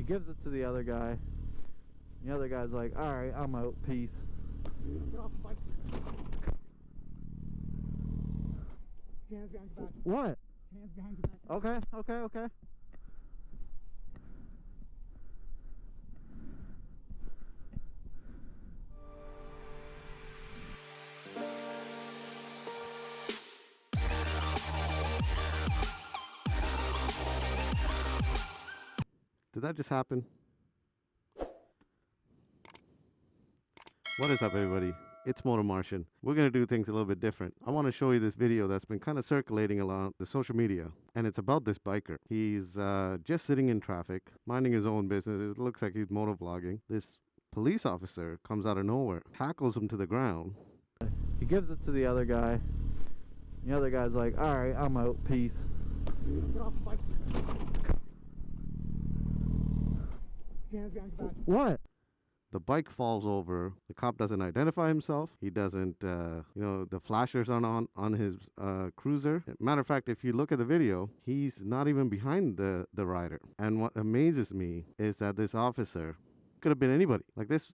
gives it to the other guy. The other guy's like, alright, I'm out, peace. Get off the bike. Hands behind your back. What? Hands behind your back. Okay. Did that just happen? What is up, everybody? It's Moto Martian. We're going to do things a little bit different. I want to show you this video that's been kind of circulating along the social media, and it's about this biker. He's just sitting in traffic, minding his own business. It looks like he's moto vlogging. This police officer comes out of nowhere, tackles him to the ground. He gives it to the other guy. The other guy's like, alright, I'm out, peace. Get off the bike. Hands behind your back. What? The bike falls over. The cop doesn't identify himself. He doesn't, the flashers aren't on his cruiser. Matter of fact, if you look at the video, he's not even behind the rider. And what amazes me is that this officer could have been anybody. Like this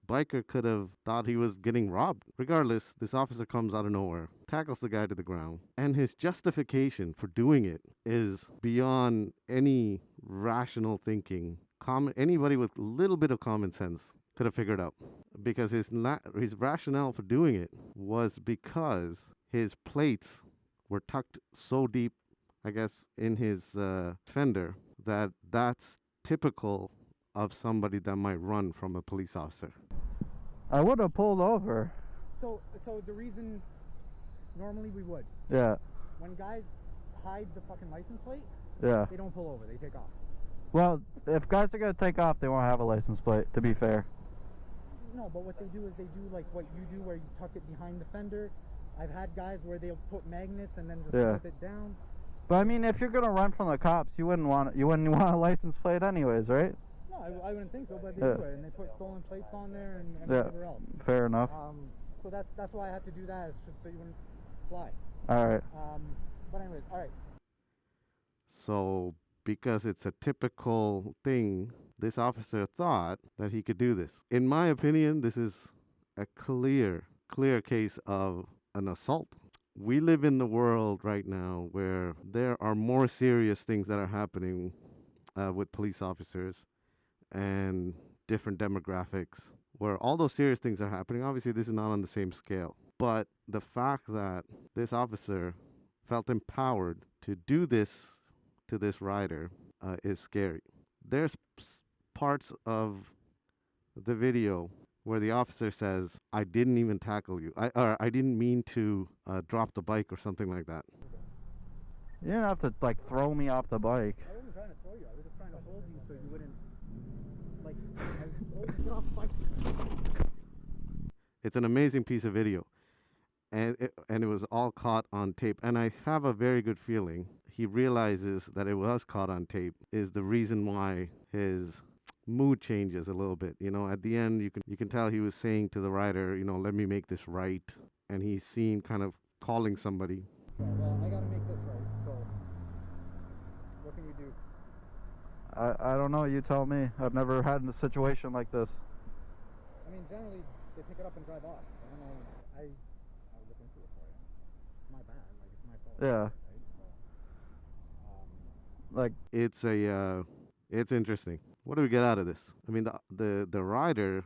biker could have thought he was getting robbed. Regardless, this officer comes out of nowhere, tackles the guy to the ground, and his justification for doing it is beyond any rational thinking. Anybody with a little bit of common sense could have figured out, because his rationale for doing it was because his plates were tucked so deep, I guess, in his fender, that's typical of somebody that might run from a police officer. I would have pulled over. So the reason normally we would. Yeah. When guys hide the fucking license plate, Yeah. they don't pull over, they take off. Well, if guys are going to take off, they won't have a license plate, to be fair. No, but what they do is they do like what you do, where you tuck it behind the fender. I've had guys where they'll put magnets and then just flip it down. But I mean, if you're going to run from the cops, you wouldn't want a license plate anyways, right? No, I wouldn't think so, but they do it, and they put stolen plates on there and whatever else. Fair enough. So that's why I had to do that, is just so you wouldn't fly. Alright. But anyways, alright. So because it's a typical thing, this officer thought that he could do this. In my opinion, this is a clear case of an assault. We live in the world right now where there are more serious things that are happening with police officers and different demographics, where all those serious things are happening. Obviously, this is not on the same scale. But the fact that this officer felt empowered to do this to this rider is scary. There's parts of the video where the officer says, I didn't even tackle you. I didn't mean to drop the bike or something like that. You didn't have to, like, throw me off the bike. I wasn't trying to throw you, I was just trying to hold you so you wouldn't, like, get off the bike. It's an amazing piece of video. And it was all caught on tape. And I have a very good feeling he realizes that it was caught on tape is the reason why his mood changes a little bit. You know, at the end, you can tell he was saying to the rider, let me make this right. And he's seen kind of calling somebody. Yeah, well, I gotta make this right, so what can you do? I don't know, you tell me. I've never had a situation like this. I mean, generally, they pick it up and drive off. I don't know, I'll look into it for you. It's my bad, like, it's my fault. Yeah. Right? So, It's interesting. What do we get out of this? I mean, the rider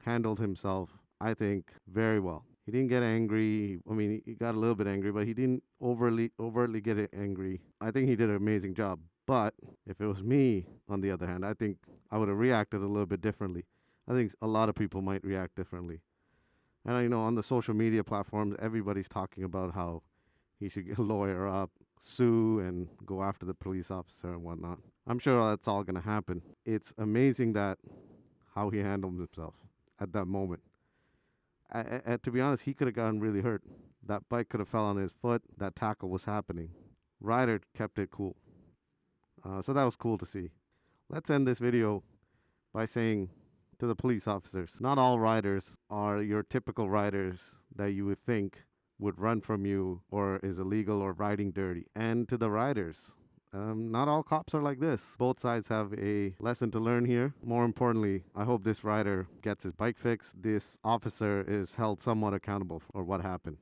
handled himself, I think, very well. He didn't get angry. I mean, he got a little bit angry, but he didn't overtly get angry. I think he did an amazing job. But if it was me, on the other hand, I think I would have reacted a little bit differently. I think a lot of people might react differently. And, on the social media platforms, everybody's talking about how he should get a lawyer up, sue, and go after the police officer and whatnot. I'm sure that's all going to happen. It's amazing that how he handled himself at that moment. To be honest, he could have gotten really hurt. That bike could have fell on his foot. That tackle was happening. Rider kept it cool. So that was cool to see. Let's end this video by saying to the police officers, not all riders are your typical riders that you would think would run from you or is illegal or riding dirty. And to the riders, not all cops are like this. Both sides have a lesson to learn here. More importantly, I hope this rider gets his bike fixed. This officer is held somewhat accountable for what happened,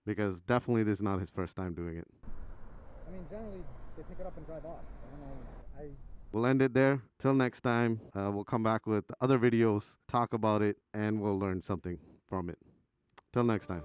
because definitely this is not his first time doing it. I mean, generally they pick it up and drive off. I don't know. We'll end it there. Till next time, we'll come back with other videos, talk about it, and we'll learn something from it. Till next time.